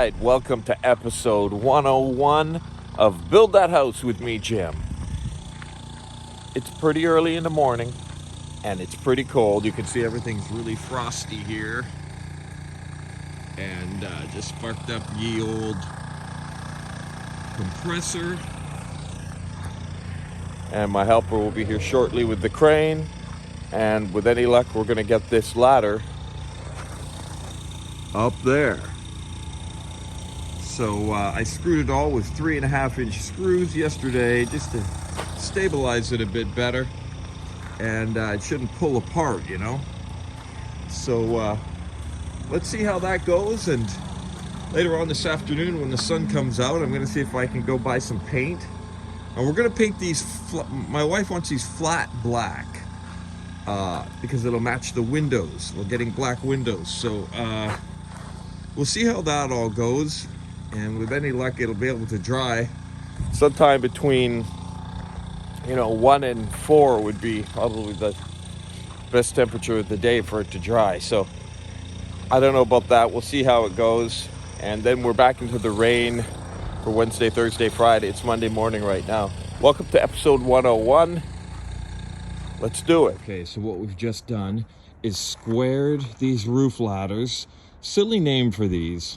right, welcome to episode 101 of Build That House with me, Jim. It's pretty early in the morning and it's pretty cold. You can see everything's really frosty here. And just sparked up ye old compressor. And my helper will be here shortly with the crane. And with any luck, we're gonna get this ladder up there. So I screwed it all with 3.5-inch screws yesterday just to stabilize it a bit better, and it shouldn't pull apart, you know. So let's see how that goes, and later on this afternoon when the sun comes out, I'm gonna see if I can go buy some paint. And we're gonna paint these, my wife wants these flat black because it'll match the windows. We're getting black windows, so we'll see how that all goes. And with any luck, it'll be able to dry sometime between, 1 and 4 would be probably the best temperature of the day for it to dry. So I don't know about that. We'll see how it goes. And then we're back into the rain for Wednesday, Thursday, Friday. It's Monday morning right now. Welcome to episode 101. Let's do it. Okay, so what we've just done is squared these roof ladders. Silly name for these.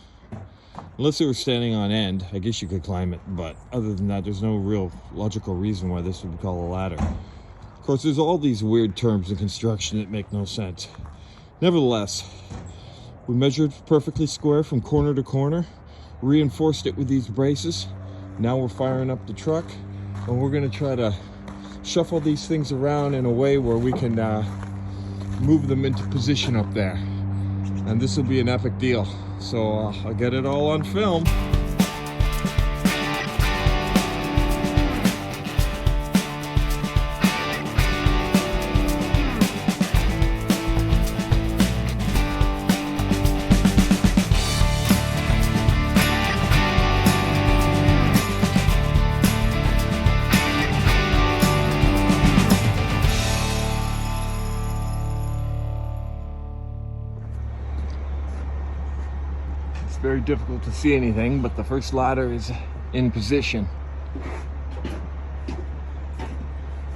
Unless they were standing on end, I guess you could climb it, but other than that, there's no real logical reason why this would be called a ladder. Of course, there's all these weird terms in construction that make no sense. Nevertheless, we measured perfectly square from corner to corner, reinforced it with these braces. Now we're firing up the truck, and we're gonna try to shuffle these things around in a way where we can move them into position up there. And this will be an epic deal. So I'll get it all on film. Very difficult to see anything, but the first ladder is in position.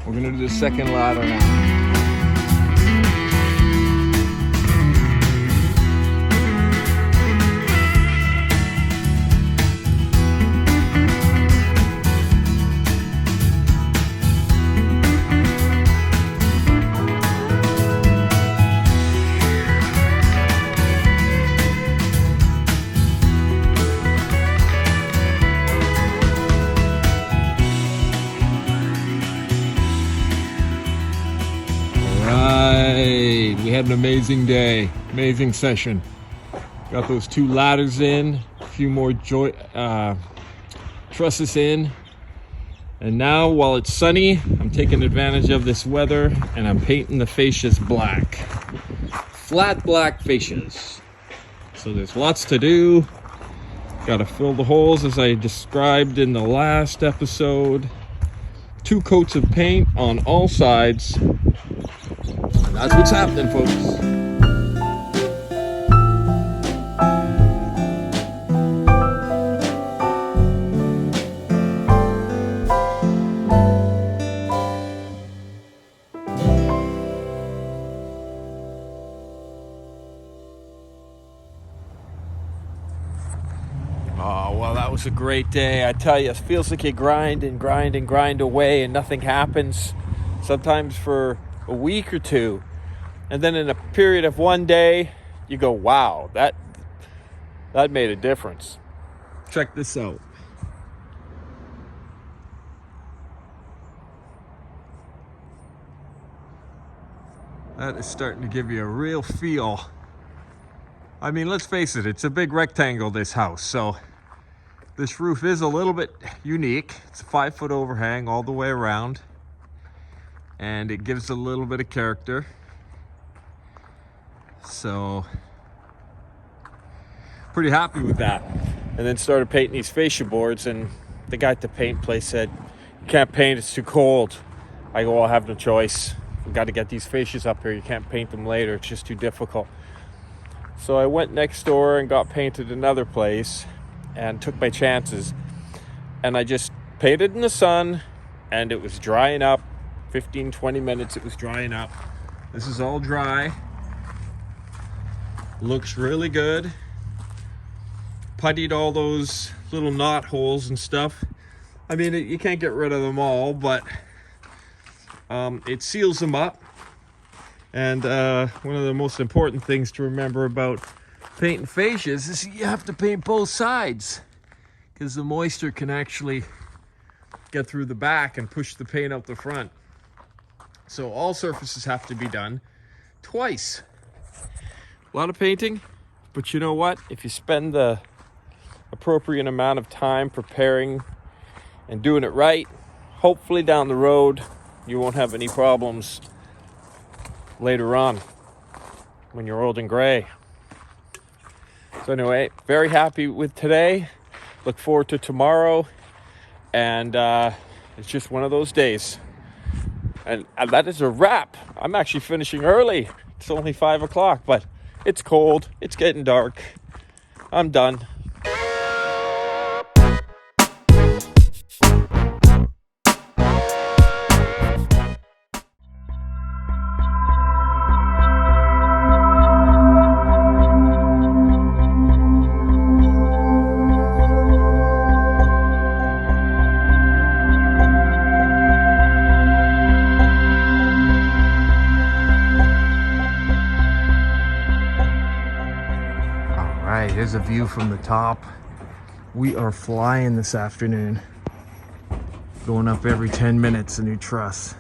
We're gonna do the second ladder now. We had an amazing day, amazing session. Got those 2 ladders in, a few more trusses in. And now, while it's sunny, I'm taking advantage of this weather and I'm painting the fascias black. Flat black fascias. So there's lots to do. Got to fill the holes as I described in the last episode. 2 coats of paint on all sides. That's what's happening, folks. Oh, well, that was a great day. I tell you, it feels like you grind and grind and grind away and nothing happens. Sometimes for a week or two. And then in a period of one day, you go, wow, that made a difference. Check this out. That is starting to give you a real feel. I mean, let's face it, it's a big rectangle, this house. So this roof is a little bit unique. It's a 5-foot overhang all the way around. And it gives a little bit of character. So pretty happy with that. And then started painting these fascia boards, and the guy at the paint place said, "You can't paint, it's too cold." I go, "Well, I have no choice. We've got to get these fascias up here. You can't paint them later, it's just too difficult." So I went next door and got painted another place. and took my chances. And I just painted in the sun, and it was drying up. 15-20 minutes it was drying up. This is all dry. Looks really good. Puttied all those little knot holes and stuff. I mean, you can't get rid of them all, but it seals them up. And one of the most important things to remember about painting fascias is you have to paint both sides, because the moisture can actually get through the back and push the paint out the front. So all surfaces have to be done twice. A lot of painting, but you know what? If you spend the appropriate amount of time preparing and doing it right, hopefully down the road you won't have any problems later on when you're old and gray. So anyway, very happy with today. Look forward to tomorrow. And it's just one of those days. And that is a wrap. I'm actually finishing early. It's only 5 o'clock, but it's cold. It's getting dark. I'm done. Here's a view from the top. We are flying this afternoon. Going up every 10 minutes, a new truss.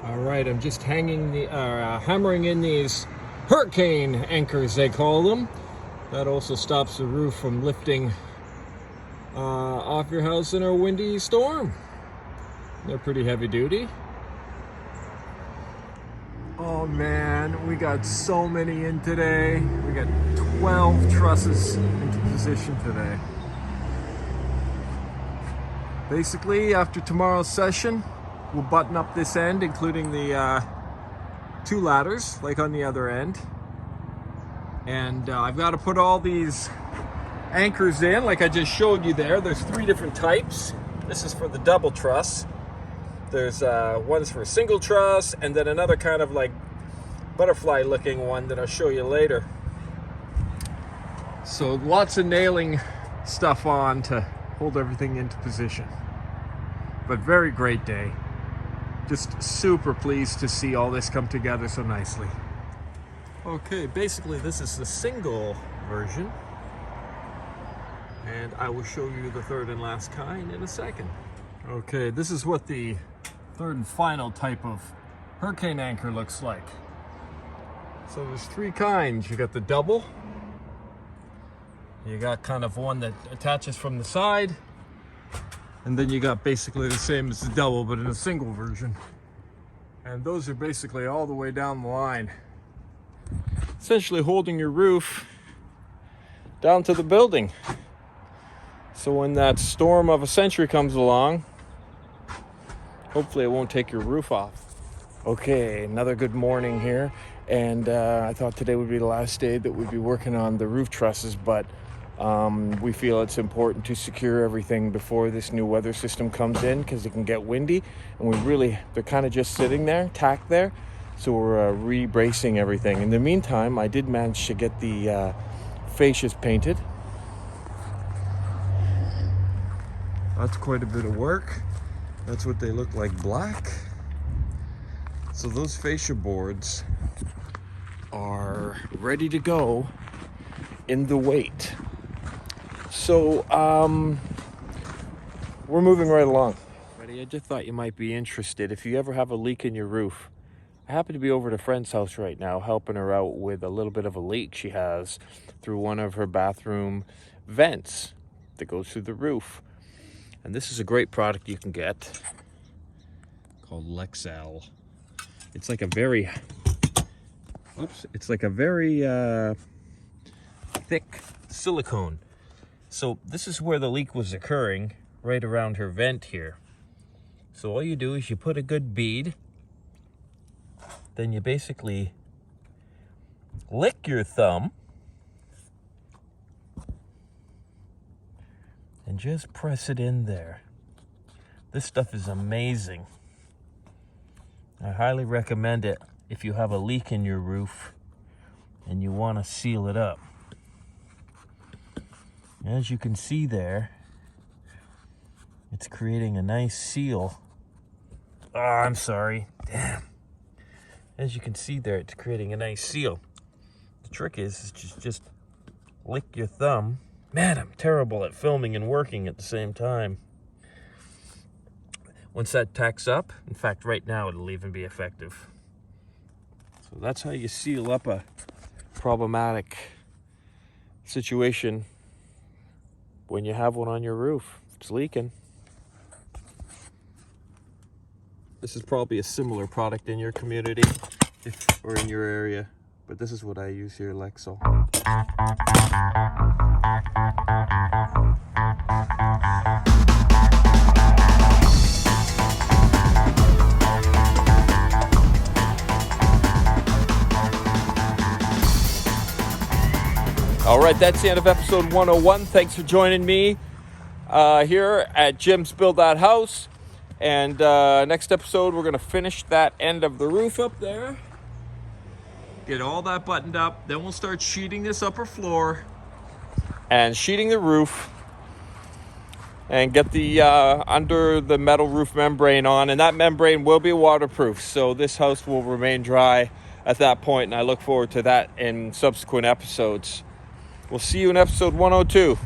All right, I'm just hammering in these hurricane anchors, they call them. That also stops the roof from lifting off your house in a windy storm. They're pretty heavy duty. Oh man, we got so many in today. We got 12 trusses into position today. Basically, after tomorrow's session, we'll button up this end, including the 2 ladders, like on the other end. And I've got to put all these anchors in, like I just showed you there. There's 3 different types. This is for the double truss. There's one's for a single truss, and then another kind of like butterfly looking one that I'll show you later. So lots of nailing stuff on to hold everything into position. But very great day. Just super pleased to see all this come together so nicely. Okay, basically this is the single version. And I will show you the third and last kind in a second. Okay, this is what the third and final type of hurricane anchor looks like. So there's 3 kinds. You got the double. You got kind of one that attaches from the side. And then you got basically the same as the double, but in a single version. And those are basically all the way down the line. Essentially holding your roof down to the building. So when that storm of a century comes along, hopefully it won't take your roof off. Okay, another good morning here. And I thought today would be the last day that we'd be working on the roof trusses, but we feel it's important to secure everything before this new weather system comes in, because it can get windy. And they're kind of just sitting there, tacked there. So we're re-bracing everything. In the meantime, I did manage to get the fascias painted. That's quite a bit of work. That's what they look like, black. So those fascia boards are ready to go in the weight. So we're moving right along. I just thought you might be interested. If you ever have a leak in your roof, I happen to be over at a friend's house right now, helping her out with a little bit of a leak she has through one of her bathroom vents that goes through the roof. And this is a great product you can get called Lexel. It's like a very, thick silicone. So this is where the leak was occurring, right around her vent here. So all you do is you put a good bead, then you basically lick your thumb and just press it in there. This stuff is amazing. I highly recommend it if you have a leak in your roof and you want to seal it up. As you can see there, it's creating a nice seal. Oh, I'm sorry. Damn. As you can see there, it's creating a nice seal. The trick is just lick your thumb. Man, I'm terrible at filming and working at the same time. Once that tacks up, in fact, right now it'll even be effective. So that's how you seal up a problematic situation when you have one on your roof. It's leaking. This is probably a similar product in your community or in your area, but this is what I use here, Lexol. All right, that's the end of episode 101. Thanks for joining me here at Jim's Build That House. And next episode, we're going to finish that end of the roof up there. Get all that buttoned up. Then we'll start sheeting this upper floor and sheeting the roof and get the under the metal roof membrane on. And that membrane will be waterproof, so this house will remain dry at that point. And I look forward to that in subsequent episodes. We'll see you in episode 102.